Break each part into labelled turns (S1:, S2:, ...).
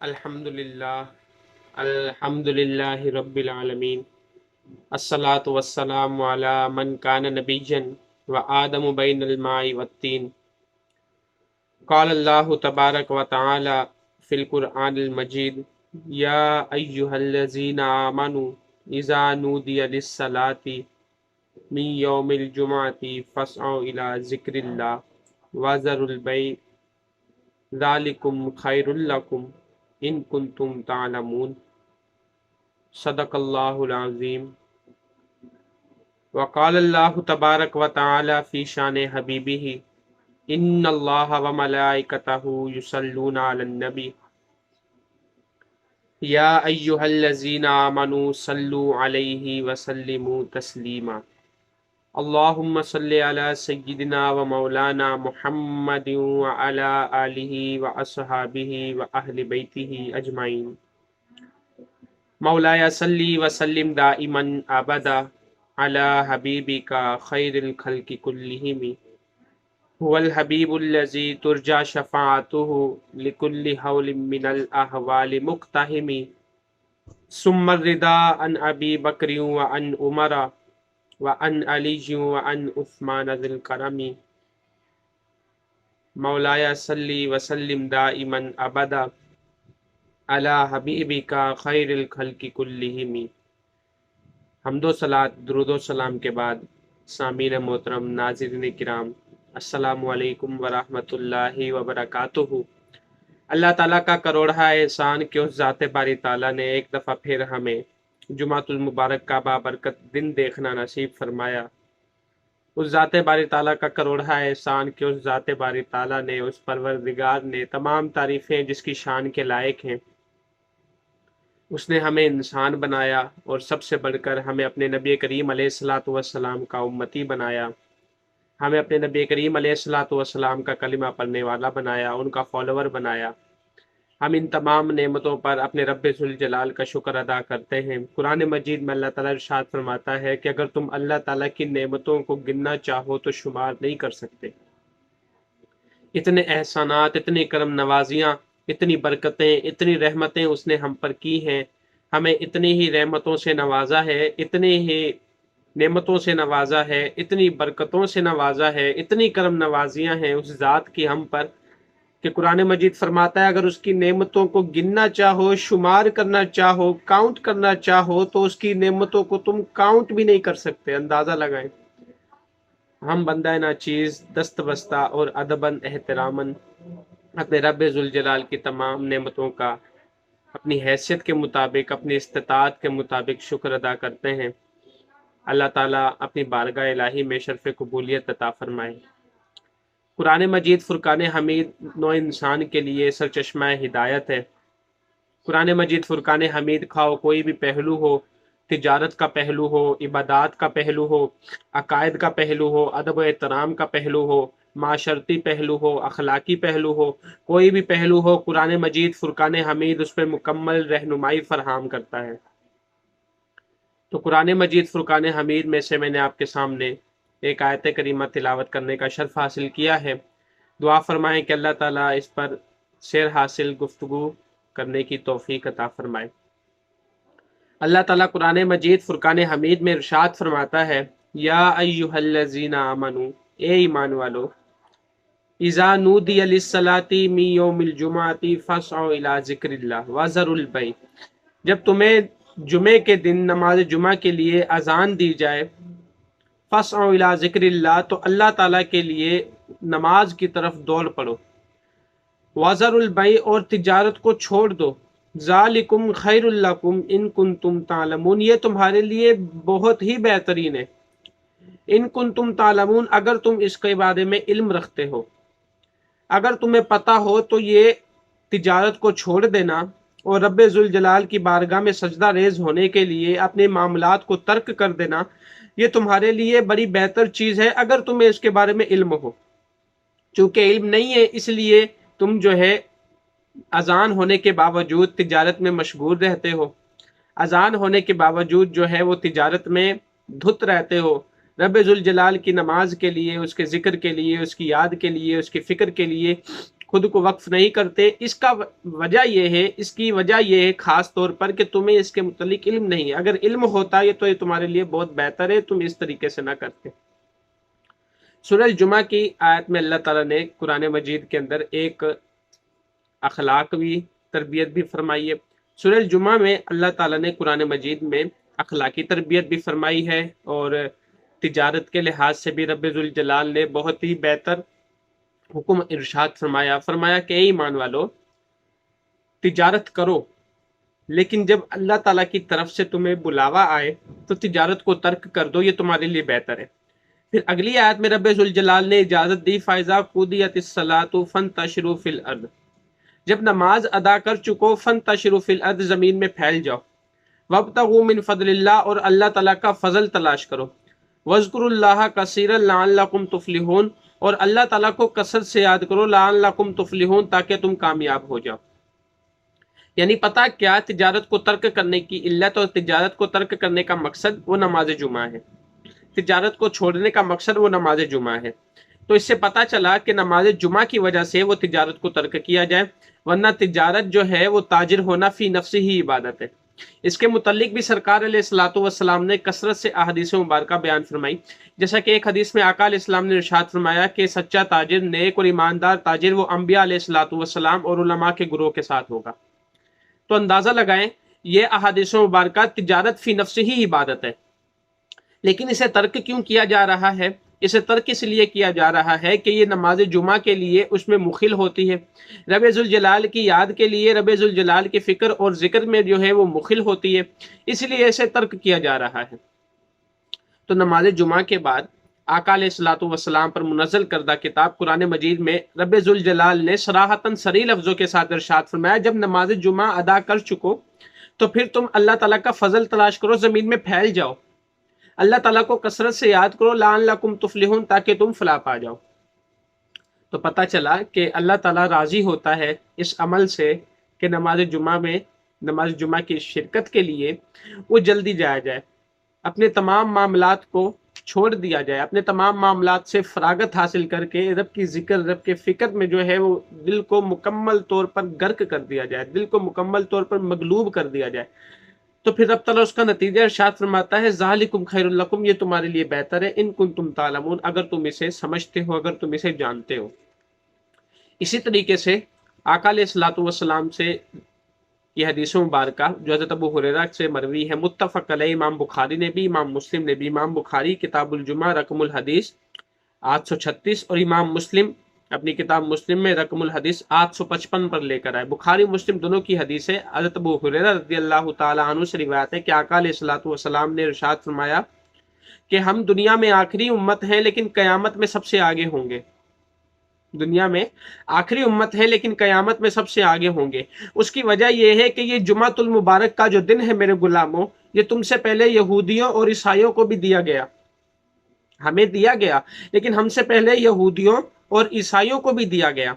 S1: الحمد للہ رب العالمین الصلاۃ والسلام علی من کان نبیا و آدم بین الماء والطین قال اللہ تبارک و تعالی فی القرآن المجید یا ایہا الذین آمنوا اذا نودی للصلاۃ من یوم الجمعۃ فاسعوا الی ذکر اللہ وذروا البیع ذالکم خیر لکم ان کنتم تعلمون صدق اللہ العظیم۔ وقال اللہ تبارک و تعالی فی شان حبیبہ ان اللہ و ملائکتہ یصلون علی النبی یا ایہا الذین آمنوا صلوا علیہ وسلموا تسلیما۔ اللہم صلی علی سیدنا و مولانا محمد وعلی آلہ واصحابہ واہل بیتہ اجمعین۔ مولایا صلی وسلم دائما ابدا علی حبیبک خیر الخلق کلہم هو الحبیب الذی ترجى شفاعته لكل حول من الاحوال مقتحم ثم الرضا عن ابی بکر وعن عمر وعن علی وعن عثمان ذی الکرم۔ مولایا صلی وسلم دائما ابدا علی حبیبک خیر الخلق کلہم۔ حمد و صلات درود و سلام کے بعد سامعین محترم، ناظرین کرام، السلام علیکم ورحمۃ اللہ وبرکاتہ۔ اللہ تعالیٰ کا کروڑہ احسان کہ اس ذات باری تعالیٰ نے ایک دفعہ پھر ہمیں جمعۃ المبارک کا بابرکت دن دیکھنا نصیب فرمایا۔ اس ذات باری تعالیٰ کا کروڑہ احسان کہ اس ذات باری تعالیٰ نے، اس پروردگار نے تمام تعریفیں جس کی شان کے لائق ہیں، اس نے ہمیں انسان بنایا اور سب سے بڑھ کر ہمیں اپنے نبی کریم علیہ الصلاۃ والسلام کا امتی بنایا، ہمیں اپنے نبی کریم علیہ الصلاۃ والسلام کا کلمہ پڑھنے والا بنایا، ان کا فالوور بنایا۔ ہم ان تمام نعمتوں پر اپنے رب ذوالجلال کا شکر ادا کرتے ہیں۔ قرآن مجید میں اللہ تعالیٰ ارشاد فرماتا ہے کہ اگر تم اللہ تعالیٰ کی نعمتوں کو گننا چاہو تو شمار نہیں کر سکتے۔ اتنے احسانات، اتنی کرم نوازیاں، اتنی برکتیں، اتنی رحمتیں اس نے ہم پر کی ہیں، ہمیں اتنی ہی رحمتوں سے نوازا ہے، اتنی ہی نعمتوں سے نوازا ہے، اتنی برکتوں سے نوازا ہے، اتنی کرم نوازیاں ہیں اس ذات کی ہم پر کہ قرآن مجید فرماتا ہے اگر اس کی نعمتوں کو گننا چاہو، شمار کرنا چاہو، کاؤنٹ کرنا چاہو تو اس کی نعمتوں کو تم کاؤنٹ بھی نہیں کر سکتے۔ اندازہ لگائیں۔ ہم بندہ ناچیز دست بستہ اور ادباً احتراماً اپنے رب ذوالجلال کی تمام نعمتوں کا اپنی حیثیت کے مطابق، اپنی استطاعت کے مطابق شکر ادا کرتے ہیں۔ اللہ تعالیٰ اپنی بارگاہ الہی میں شرف قبولیت عطا فرمائے۔ قرآن مجید فرقان حمید نو انسان کے لیے سرچشمہ ہدایت ہے۔ قرآن مجید فرقان حمید خواہ کوئی بھی پہلو ہو، تجارت کا پہلو ہو، عبادات کا پہلو ہو، عقائد کا پہلو ہو، ادب و احترام کا پہلو ہو، معاشرتی پہلو ہو، اخلاقی پہلو ہو، کوئی بھی پہلو ہو، قرآن مجید فرقان حمید اس پہ مکمل رہنمائی فراہم کرتا ہے۔ تو قرآن مجید فرقان حمید میں سے میں نے آپ کے سامنے ایک آیت کریمہ تلاوت کرنے کا شرف حاصل کیا ہے۔ دعا فرمائیں کہ اللہ تعالیٰ اس پر سیر حاصل گفتگو کرنے کی توفیق عطا فرمائے۔ اللہ تعالیٰ قرآن مجید فرقان حمید میں ارشاد فرماتا ہے یا ایہا الذین آمنوا، اے ایمان والو، اذا نودی للصلاۃ من یوم الجمعۃ فاسعوا الی ذکر اللہ وذروا البیع، جب تمہیں جمعے کے دن نماز جمعہ کے لیے اذان دی جائے، فاسعوا الی ذکر اللہ، تو اللہ تعالیٰ کے لیے نماز کی طرف دوڑ پڑو، وذروا البیع، اور تجارت کو چھوڑ دو، ذالکم خیر لکم ان کنتم تعلمون، یہ تمہارے لیے بہت ہی بہترین ہے، ان کنتم تعلمون، اگر تم اس کے بارے میں علم رکھتے ہو، اگر تمہیں پتہ ہو تو یہ تجارت کو چھوڑ دینا اور رب ذوالجلال کی بارگاہ میں سجدہ ریز ہونے کے لیے اپنے معاملات کو ترک کر دینا، یہ تمہارے لیے بڑی بہتر چیز ہے اگر تمہیں اس کے بارے میں علم ہو۔ چونکہ علم نہیں ہے اس لیے تم جو ہے اذان ہونے کے باوجود تجارت میں مشغول رہتے ہو، اذان ہونے کے باوجود جو ہے وہ تجارت میں دھت رہتے ہو، رب ذوالجلال کی نماز کے لیے، اس کے ذکر کے لیے، اس کی یاد کے لیے، اس کی فکر کے لیے خود کو وقف نہیں کرتے، اس کا وجہ یہ ہے، اس کی وجہ یہ ہے خاص طور پر کہ تمہیں اس کے متعلق علم نہیں ہے۔ اگر علم ہوتا ہے تو یہ تمہارے لیے بہت بہتر ہے، تم اس طریقے سے نہ کرتے۔ سورہ الجمعہ کی آیت میں اللہ تعالیٰ نے قرآن مجید کے اندر ایک اخلاقی تربیت بھی فرمائی ہے۔ سورہ الجمعہ میں اللہ تعالیٰ نے قرآن مجید میں اخلاقی تربیت بھی فرمائی ہے، اور تجارت کے لحاظ سے بھی رب ذوالجلال نے بہت ہی بہتر حکم ارشاد فرمایا کہ اے ایمان والو، تجارت کرو، لیکن جب اللہ تعالیٰ کی طرف سے تمہیں بلاوا آئے تو تجارت کو ترک کر دو، یہ تمہارے لیے بہتر ہے۔ پھر اگلی آیت میں رب ذوالجلال نے اجازت دی، فَإِذَا قُضِيَتِ الصَّلَاةُ فَانتَشِرُوا فِي الْأَرْضِ، جب نماز ادا کر چکو، فَانتَشِرُوا فِي الْأَرْضِ، زمین میں پھیل جاؤ، وَابْتَغُوا مِن فَضْلِ اللَّهِ، اور اللہ تعالیٰ کا فضل تلاش کرو، وَاذْكُرُوا اللَّهَ كَثِيرًا لَعَلَّكُمْ تُفْلِحُونَ، اور اللہ تعالیٰ کو کثرت سے یاد کرو، لَعَلَّكُمْ تُفْلِحُونَ، تاکہ تم کامیاب ہو جاؤ۔ یعنی پتہ کیا، تجارت کو ترک کرنے کی علت اور تجارت کو ترک کرنے کا مقصد وہ نماز جمعہ ہے، تجارت کو چھوڑنے کا مقصد وہ نماز جمعہ ہے۔ تو اس سے پتہ چلا کہ نماز جمعہ کی وجہ سے وہ تجارت کو ترک کیا جائے، ورنہ تجارت جو ہے وہ تاجر ہونا فی نفسی ہی عبادت ہے۔ اس کے متعلق بھی سرکار علیہ الصلوۃ والسلام نے کثرت سے احادیث مبارکہ بیان فرمائی، جیسا کہ ایک حدیث میں آقا علیہ السلام نے ارشاد فرمایا کہ سچا تاجر، نیک اور ایماندار تاجر وہ انبیاء علیہ الصلوۃ والسلام اور علماء کے گروہ کے ساتھ ہوگا۔ تو اندازہ لگائیں، یہ احادیث مبارکہ تجارت فی نفس ہی عبادت ہے، لیکن اسے ترک کیوں کیا جا رہا ہے؟ اسے ترک اس لیے کیا جا رہا ہے کہ یہ نماز جمعہ کے لیے اس میں مخل ہوتی ہے، رب ذوالجلال کی یاد کے لیے، رب ذوالجلال کی فکر اور ذکر میں جو ہے وہ مخل ہوتی ہے، اس لیے اسے ترک کیا جا رہا ہے۔ تو نماز جمعہ کے بعد آقا علیہ الصلوۃ والسلام پر منزل کردہ کتاب قرآن مجید میں رب ذوالجلال نے صراحتاً صریح لفظوں کے ساتھ ارشاد فرمایا، جب نماز جمعہ ادا کر چکو تو پھر تم اللہ تعالیٰ کا فضل تلاش کرو، زمین میں پھیل جاؤ، اللہ تعالیٰ کو کثرت سے یاد کرو، لعلکم تفلحون، تاکہ تم فلاح پا جاؤ۔ تو پتہ چلا کہ اللہ تعالیٰ راضی ہوتا ہے اس عمل سے کہ نماز جمعہ کی شرکت کے لیے وہ جلدی جایا جائے، اپنے تمام معاملات کو چھوڑ دیا جائے، اپنے تمام معاملات سے فراغت حاصل کر کے رب کی ذکر، رب کے فکر میں جو ہے وہ دل کو مکمل طور پر غرق کر دیا جائے، دل کو مکمل طور پر مغلوب کر دیا جائے۔ تو پھر رب تعالیٰ اس کا نتیجہ ارشاد فرماتا ہے، ذالکم خیر لکم، یہ تمہارے لیے بہتر ہے، ان کنتم تعلمون، اگر تم اسے سمجھتے ہو، اگر تم اسے جانتے ہو۔ اسی طریقے سے آقا علیہ الصلوۃ والسلام سے یہ حدیث مبارکہ جو حضرت ابو ہریرہ سے مروی ہے، متفق علیہ، امام بخاری نے بھی، امام مسلم نے بھی، امام بخاری کتاب الجمعہ رقم الحدیث 836 اور امام مسلم اپنی کتاب مسلم میں رقم الحدیث 855 پر لے کر آئے۔ بخاری مسلم دونوں کی حدیث ہے، حضرت ابو ہریرہ رضی اللہ تعالی عنہ سے روایت ہے کہ آقا علیہ الصلوۃ والسلام نے ارشاد فرمایا کہ ہم دنیا میں آخری امت ہیں لیکن قیامت میں سب سے آگے ہوں گے۔ دنیا میں آخری امت ہے لیکن قیامت میں سب سے آگے ہوں گے۔ اس کی وجہ یہ ہے کہ یہ جمعہ المبارک کا جو دن ہے میرے غلاموں، یہ تم سے پہلے یہودیوں اور عیسائیوں کو بھی دیا گیا، ہمیں دیا گیا، لیکن ہم سے پہلے یہودیوں اور عیسائیوں کو بھی دیا گیا،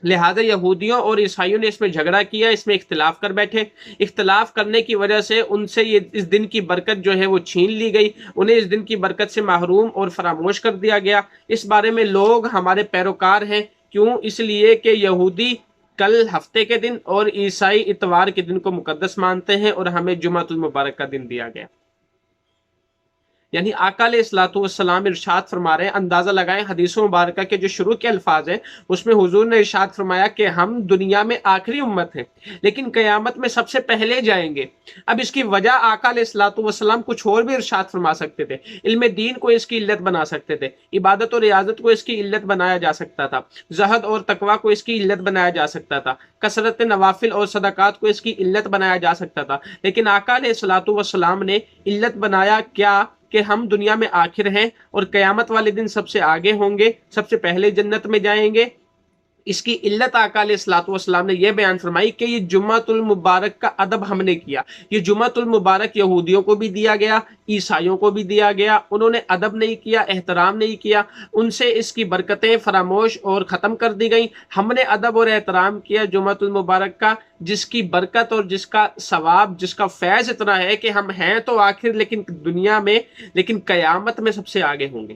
S1: لہذا یہودیوں اور عیسائیوں نے اس میں جھگڑا کیا، اس میں اختلاف کر بیٹھے، اختلاف کرنے کی وجہ سے ان سے یہ اس دن کی برکت جو ہے وہ چھین لی گئی، انہیں اس دن کی برکت سے محروم اور فراموش کر دیا گیا۔ اس بارے میں لوگ ہمارے پیروکار ہیں، کیوں؟ اس لیے کہ یہودی کل ہفتے کے دن اور عیسائی اتوار کے دن کو مقدس مانتے ہیں، اور ہمیں جمعہ المبارک کا دن دیا گیا۔ یعنی آقا علیہ الصلوۃ والسلام ارشاد فرما رہے ہیں، اندازہ لگائیں حدیث مبارکہ کے جو شروع کے الفاظ ہیں اس میں حضور نے ارشاد فرمایا کہ ہم دنیا میں آخری امت ہیں لیکن قیامت میں سب سے پہلے جائیں گے۔ اب اس کی وجہ آقا علیہ الصلوۃ والسلام کچھ اور بھی ارشاد فرما سکتے تھے، علم دین کو اس کی علت بنا سکتے تھے، عبادت اور ریاضت کو اس کی علت بنایا جا سکتا تھا، زہد اور تقوی کو اس کی علت بنایا جا سکتا تھا، کثرت نوافل اور صدقات کو اس کی علت بنایا جا سکتا تھا، لیکن آقا علیہ الصلوۃ والسلام نے علت بنایا کیا؟ کہ ہم دنیا میں آخر ہیں اور قیامت والے دن سب سے آگے ہوں گے، سب سے پہلے جنت میں جائیں گے۔ اس کی علت آقا علیہ الصلوۃ والسلام نے یہ بیان فرمائی کہ یہ جمعہ المبارک کا ادب ہم نے کیا، یہ جمعہ المبارک یہودیوں کو بھی دیا گیا، عیسائیوں کو بھی دیا گیا، انہوں نے ادب نہیں کیا، احترام نہیں کیا، ان سے اس کی برکتیں فراموش اور ختم کر دی گئیں۔ ہم نے ادب اور احترام کیا جمعہ المبارک کا، جس کی برکت اور جس کا ثواب، جس کا فیض اتنا ہے کہ ہم ہیں تو آخر لیکن دنیا میں، لیکن قیامت میں سب سے آگے ہوں گے۔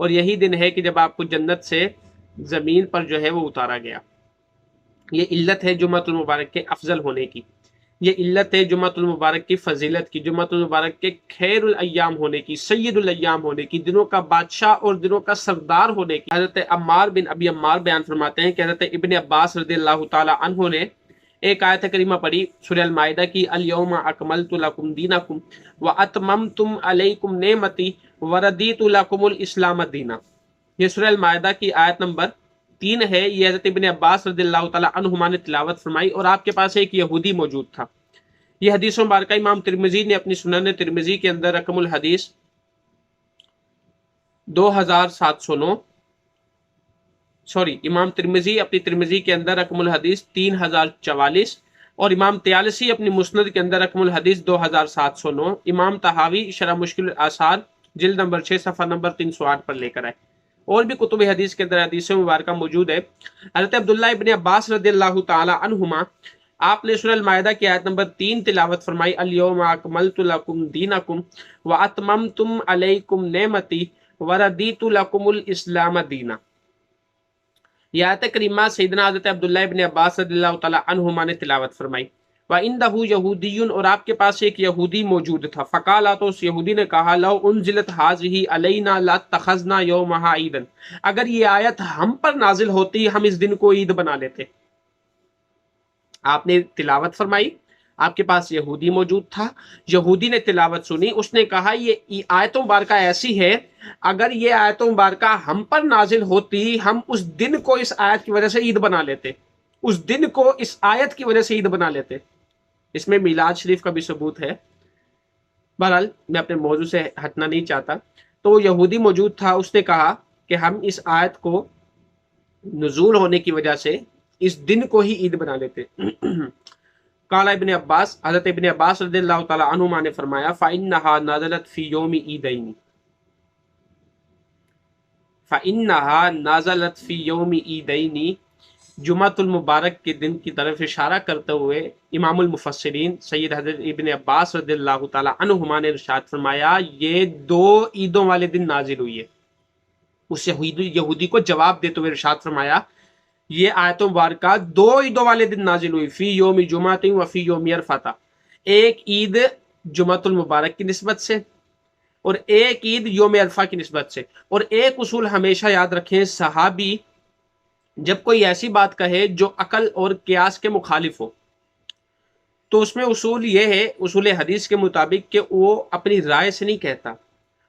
S1: اور یہی دن ہے کہ جب آپ کو جنت سے زمین پر جو ہے وہ اتارا گیا۔ یہ علت ہے جمعۃ المبارک کے افضل ہونے کی، یہ علت ہے جمعۃ المبارک کی فضیلت کی، جمعۃ المبارک کے خیر الایام ہونے کی، سید الایام ہونے کی، دنوں کا بادشاہ اور دنوں کا سردار ہونے کی۔ حضرت عمار بن ابی عمار بیان فرماتے ہیں کہ حضرت ابن عباس رضی اللہ تعالی عنہ نے ایک آیت کریمہ پڑھی سورہ المائدہ کی، الیوم اکملت لکم دینکم واتممت علیکم نعمتی وردیت لکم الاسلام دینا۔ یہ سورہ المائدہ کی آیت نمبر 3 ہے۔ یہ حضرت ابن عباس رضی اللہ تعالی عنہما نے تلاوت فرمائی اور آپ کے پاس ایک یہودی موجود تھا۔ یہ حدیث مبارکہ امام ترمذی نے اپنی سنن ترمذی کے اندر رقم الحدیث 2709 امام ترمذی اپنی ترمذی کے اندر رقم الحدیث 3044 اور امام طیالسی اپنی مسند کے اندر رقم الحدیث 2709، امام طحاوی شرح مشکل الآثار جلد نمبر 6 صفحہ نمبر 308 پر لے کر آئے۔ اور بھی کتب حدیث کے اندر حدیث مبارکہ موجود ہے۔ حضرت عبداللہ ابن عباس رضی اللہ تعالی عنہما آپ نے سورہ المائدہ کی آیت نمبر 3 تلاوت فرمائی، الیوم اکملت لکم دینکم واتممت علیکم نعمتی وردیت لکم الاسلام دینا۔ یہ آیت کریمہ سیدنا حضرت عبداللہ ابن عباس رضی اللہ تعالی عنہما نے تلاوت فرمائی۔ وَعِندَهُ یہودی، اور آپ کے پاس ایک یہودی موجود تھا، فقالا، تو اس یہودی نے کہا، لو انزلت هذه علینا لاتخذنا یومها عیدا، اگر یہ آیت ہم پر نازل ہوتی ہم اس دن کو عید بنا لیتے۔ آپ نے تلاوت فرمائی، آپ کے پاس یہودی موجود تھا، یہودی نے تلاوت سنی، اس نے کہا یہ آیت مبارکہ ایسی ہے، اگر یہ آیت مبارکہ ہم پر نازل ہوتی ہم اس دن کو اس آیت کی وجہ سے عید بنا لیتے، اس دن کو اس آیت کی وجہ سے عید بنا لیتے۔ اس میں میلاد شریف کا بھی ثبوت ہے۔ بہرحال میں اپنے موضوع سے ہٹنا نہیں چاہتا۔ تو وہ یہودی موجود تھا، اس نے کہا کہ ہم اس آیت کو نزول ہونے کی وجہ سے اس دن کو ہی عید بنا لیتے۔ قال ابن عباس، حضرت ابن عباس رضی اللہ تعالی عنہما نے فرمایا، فإنها نازلت فی یوم عیدین، فإنها نازلت فی یوم عیدین، جمعۃ المبارک کے دن کی طرف اشارہ کرتے ہوئے امام المفسرین سید حضرت ابن عباس رضی اللہ تعالی عنہما نے ارشاد فرمایا، یہ 2 عیدوں والے دن نازل ہوئی ہے۔ اس یہودی کو جواب دیتے ہوئے ارشاد فرمایا، یہ آیت مبارکہ 2 عیدوں والے دن نازل ہوئی، فی یوم جمعۃ و فی یوم عرفہ، ایک عید جمعۃ المبارک کی نسبت سے اور ایک عید یوم عرفہ کی نسبت سے۔ اور ایک اصول ہمیشہ یاد رکھیں، صحابی جب کوئی ایسی بات کہے جو عقل اور قیاس کے مخالف ہو تو اس میں اصول یہ ہے، اصول حدیث کے مطابق، کہ وہ اپنی رائے سے نہیں کہتا،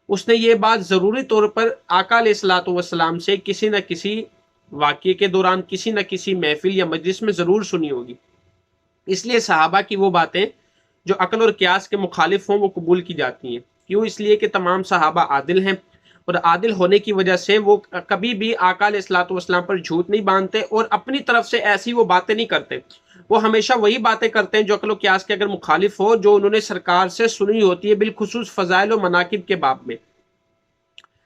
S1: اس نے یہ بات ضروری طور پر آقا علیہ الصلوۃ والسلام سے کسی نہ کسی واقعے کے دوران، کسی نہ کسی محفل یا مجلس میں ضرور سنی ہوگی۔ اس لیے صحابہ کی وہ باتیں جو عقل اور قیاس کے مخالف ہوں وہ قبول کی جاتی ہیں۔ کیوں؟ اس لیے کہ تمام صحابہ عادل ہیں، اور عادل ہونے کی وجہ سے وہ کبھی بھی آقا علیہ الصلوۃ والسلام پر جھوٹ نہیں باندھتے اور اپنی طرف سے ایسی وہ باتیں نہیں کرتے۔ وہ ہمیشہ وہی باتیں کرتے ہیں جو عقل و قیاس کے اگر مخالف ہو، جو انہوں نے سرکار سے سنی ہوتی ہے، بالخصوص فضائل و مناقب کے باب میں۔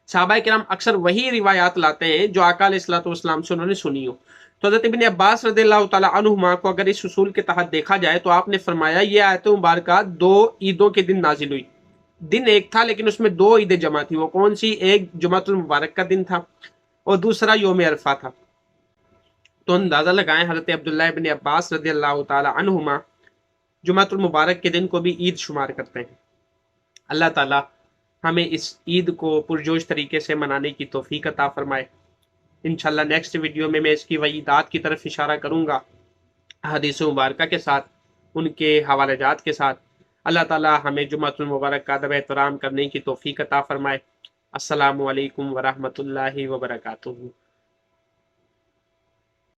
S1: صحابہ کرام اکثر وہی روایات لاتے ہیں جو آقا علیہ الصلوۃ والسلام سے انہوں نے سنی ہو۔ تو حضرت ابن عباس رضی اللہ تعالی عنہما کو اگر اس اصول کے تحت دیکھا جائے تو آپ نے فرمایا یہ آیت مبارکہ 2 عیدوں کے دن نازل ہوئی۔ دن ایک تھا لیکن اس میں 2 عیدیں جمع تھی۔ وہ کون سی؟ ایک جمعۃ المبارک کا دن تھا اور دوسرا یوم عرفہ تھا۔ تو اندازہ لگائیں، حضرت عبداللہ ابن عباس رضی اللہ تعالی عنہما جمعۃ المبارک کے دن کو بھی عید شمار کرتے ہیں۔ اللہ تعالی ہمیں اس عید کو پرجوش طریقے سے منانے کی توفیق عطا فرمائے۔ انشاءاللہ نیکسٹ ویڈیو میں اس کی وعیدات کی طرف اشارہ کروں گا، حدیث مبارکہ کے ساتھ، ان کے حوالہ جات کے ساتھ۔ اللہ تعالی ہمیں جمعۃ المبارک کا ادب احترام کرنے کی توفیق عطا فرمائے۔ السلام علیکم ورحمۃ اللہ وبرکاتہ۔